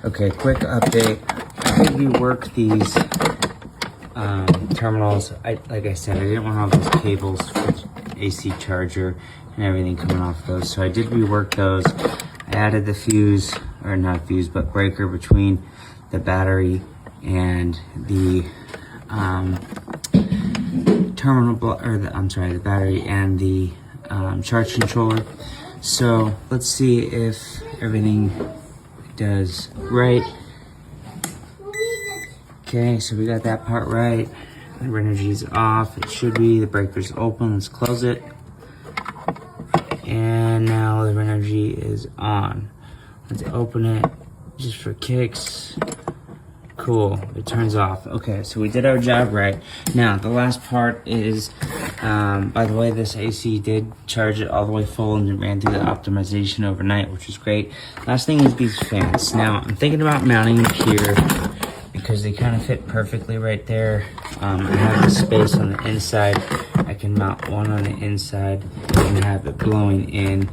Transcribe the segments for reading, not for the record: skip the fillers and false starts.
Okay, quick update. I did rework these terminals. Like I said, I didn't want all those cables for AC charger and everything coming off those, so I did rework those. I added the fuse, or not fuse, but breaker between the battery and the the battery and the charge controller. So let's see if everything does right. Okay, so we got that part right. The energy's off. It should be. The breaker's open. Let's close it. And now the energy is on. Let's open it just for kicks. Cool, it turns off. Okay, so we did our job right. Now, the last part is, by the way, this AC did charge it all the way full and it ran through the optimization overnight, which is great. Last thing is these fans. Now, I'm thinking about mounting them here because they kind of fit perfectly right there. I have the space on the inside. I can mount one on the inside and have it blowing in.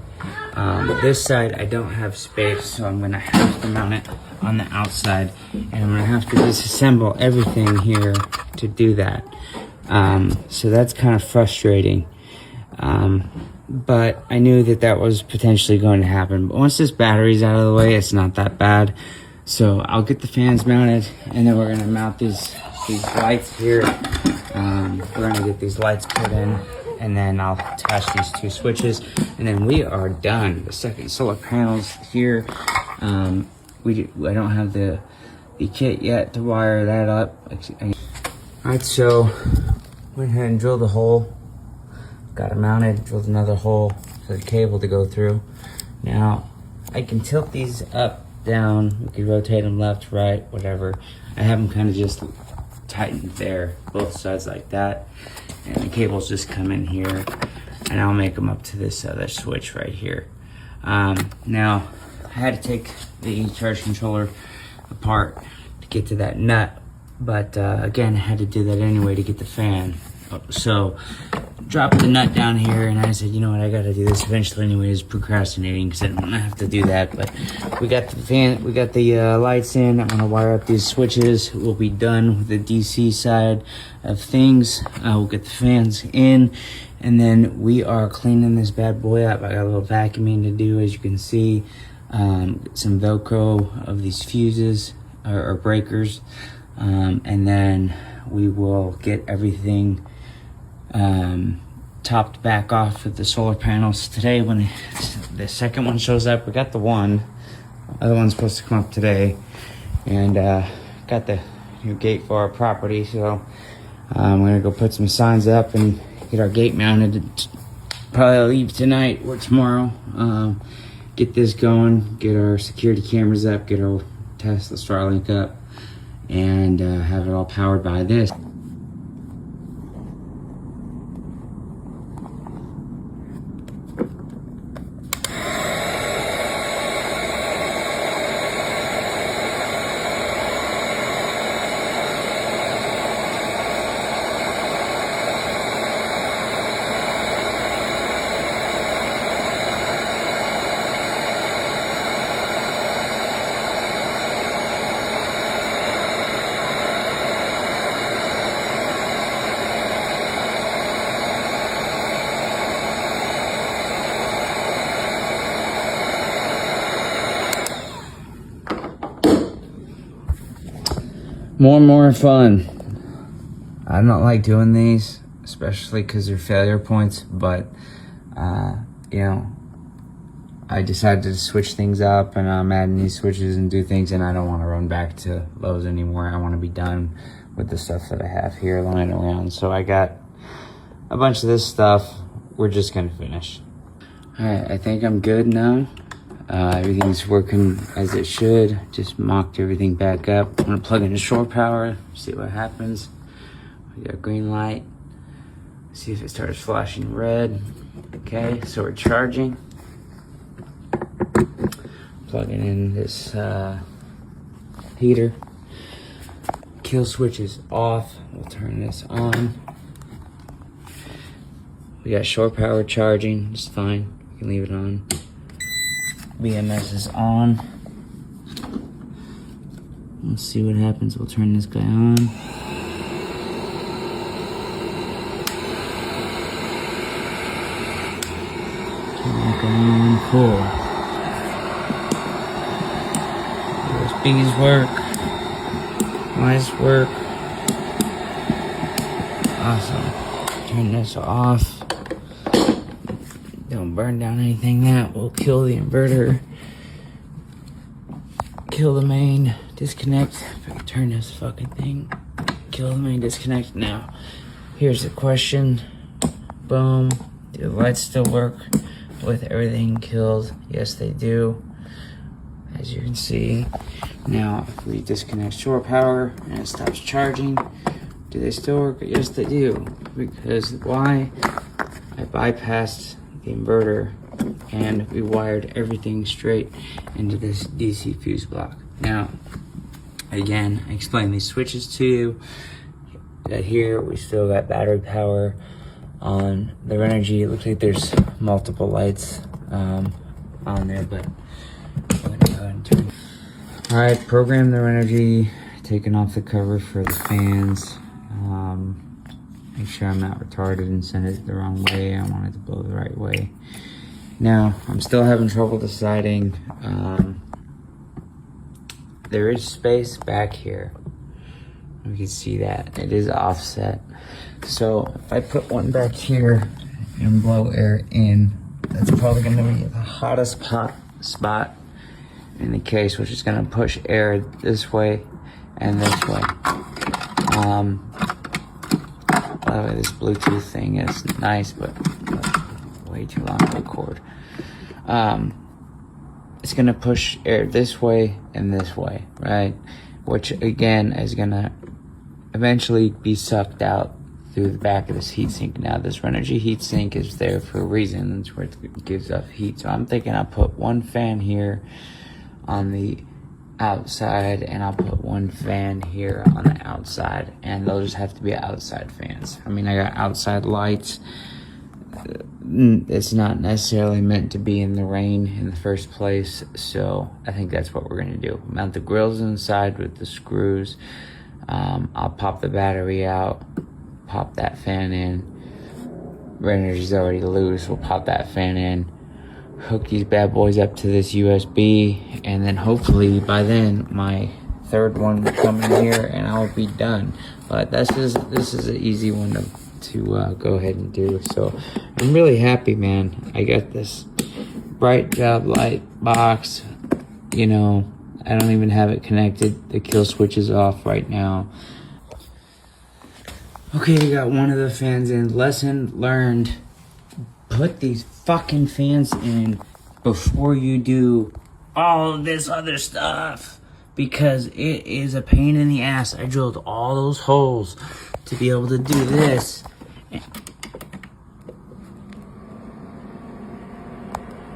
This side, I don't have space, so I'm gonna have to mount it on the outside, and I'm gonna have to disassemble everything here to do that. So that's kind of frustrating. But I knew that that was potentially going to happen. But once this battery's out of the way, it's not that bad. So I'll get the fans mounted, and then we're gonna mount these lights here. We're gonna get these lights put in, and then I'll attach these two switches, and then we are done. The second solar panels here. I don't have the kit yet to wire that up. All right, so went ahead and drilled a hole. Got it mounted. Drilled another hole for the cable to go through. Now I can tilt these up, down. We can rotate them left, right, whatever. I have them kind of just tightened there, both sides like that. And the cables just come in here, and I'll make them up to this other switch right here. Now, I had to take the charge controller apart to get to that nut, but again, I had to do that anyway to get the fan. So, dropped the nut down here, and I said, you know what, I gotta do this eventually anyways, procrastinating because I don't want to have to do that. But we got the fan, we got the lights in. I'm gonna wire up these switches. We'll be done with the DC side of things. We'll get the fans in, and then we are cleaning this bad boy up. I got a little vacuuming to do, as you can see. Some Velcro of these fuses or breakers, and then we will get everything topped back off with the solar panels today. When the second one shows up, we got the one, other one's supposed to come up today, and got the new gate for our property. So I'm gonna go put some signs up and get our gate mounted. Probably leave tonight or tomorrow. Get this going, get our security cameras up, get our Tesla Starlink up, and have it all powered by this. More and more fun. I don't like doing these, especially because they're failure points, but you know, I decided to switch things up, and I'm adding these switches and do things, and I don't want to run back to Lowe's anymore. I want to be done with the stuff that I have here lying around. So I got a bunch of this stuff. We're just gonna finish. All right, I think I'm good now. Everything's working as it should. Just mocked everything back up. I'm gonna plug in the shore power, see what happens. We got a green light. See if it starts flashing red. Okay, so we're charging. Plugging in this heater. Kill switch is off. We'll turn this on. We got shore power charging. It's fine. We can leave it on. BMS is on. Let's see what happens. We'll turn this guy on. Turn that guy on. Cool. Those bees work. Nice work. Awesome. Turn this off. Don't burn down anything. That will kill the inverter. Kill the main. Disconnect. If I can turn this fucking thing. Kill the main. Disconnect. Now, here's the question. Boom. Do the lights still work with everything killed? Yes, they do. As you can see. Now, if we disconnect shore power and it stops charging, do they still work? Yes, they do. Because why? I bypassed the inverter and we wired everything straight into this DC fuse block. Now, again, I explained these switches to you. That here we still got battery power on the energy. It looks like there's multiple lights on there, but I'm gonna go ahead and turn. All right, program their energy. Taking off the cover for the fans. Make sure I'm not retarded and send it the wrong way. I want it to blow the right way. Now, I'm still having trouble deciding. There is space back here. You can see that. It is offset. So if I put one back here and blow air in, that's probably going to be the hottest spot in the case, which is going to push air this way and this way. By the way, this Bluetooth thing is nice, but way too long for a cord. It's gonna push air this way and this way, right? Which again is gonna eventually be sucked out through the back of this heatsink. Now, this Renogy heatsink is there for a reason. It's where it gives off heat. So I'm thinking I'll put one fan here on the outside and I'll put one fan here on the outside, and they'll just have to be outside fans. I mean, I got outside lights. It's not necessarily meant to be in the rain in the first place, so I think that's what we're gonna do. Mount the grills inside with the screws. I'll pop the battery out, pop that fan in. Renogy's already loose, we'll pop that fan in, hook these bad boys up to this USB, and then hopefully by then my third one will come in here and I'll be done. But this is an easy one to go ahead and do. So I'm really happy, man. I got this bright job light box. You know, I don't even have it connected. The kill switch is off right now. Okay, we got one of the fans in. Lesson learned. Put these fucking fans in before you do all of this other stuff, because it is a pain in the ass. I drilled all those holes to be able to do this.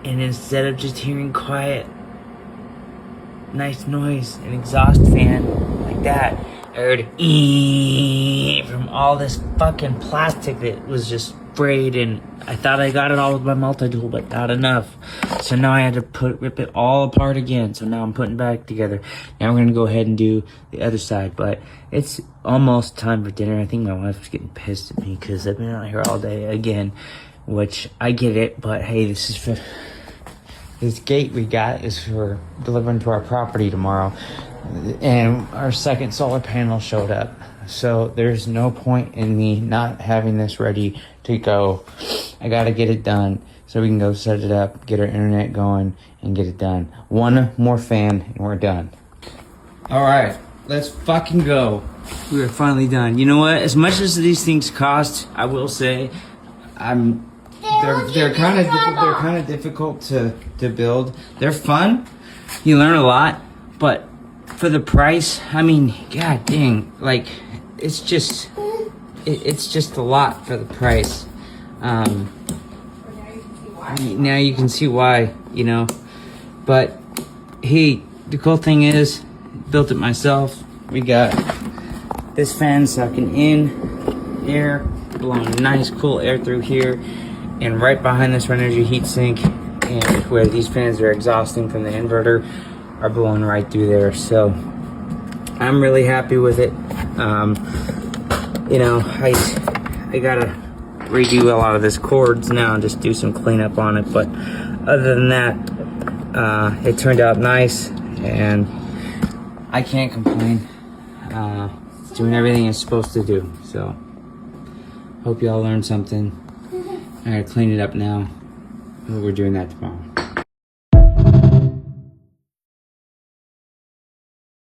And instead of just hearing quiet, nice noise, an exhaust fan like that, I heard from all this fucking plastic that was just sprayed, and I thought I got it all with my multi-tool, but not enough. So now I had to rip it all apart again. So now I'm putting it back together. Now we're gonna go ahead and do the other side, but it's almost time for dinner. I think my wife's getting pissed at me because I've been out here all day again, which I get it, but hey, this gate we got is for delivering to our property tomorrow, and our second solar panel showed up. So there's no point in me not having this ready to go. I gotta get it done so we can go set it up, get our internet going, and get it done. One more fan and we're done. All right, let's fucking go. We are finally done. You know what? As much as these things cost, I will say, they're kind of difficult to build. They're fun. You learn a lot, but for the price, I mean, god dang, like it's just a lot for the price. Now you can see why, you know. But hey, the cool thing is, built it myself. We got this fan sucking in air, blowing nice cool air through here, and right behind this Renogy heatsink, and where these fans are exhausting from the inverter, are blowing right through there. So I'm really happy with it. You know, I gotta redo a lot of this cords now and just do some cleanup on it, but other than that, it turned out nice and I can't complain. It's doing everything it's supposed to do. So hope y'all learned something. I gotta clean it up now. We're doing that tomorrow.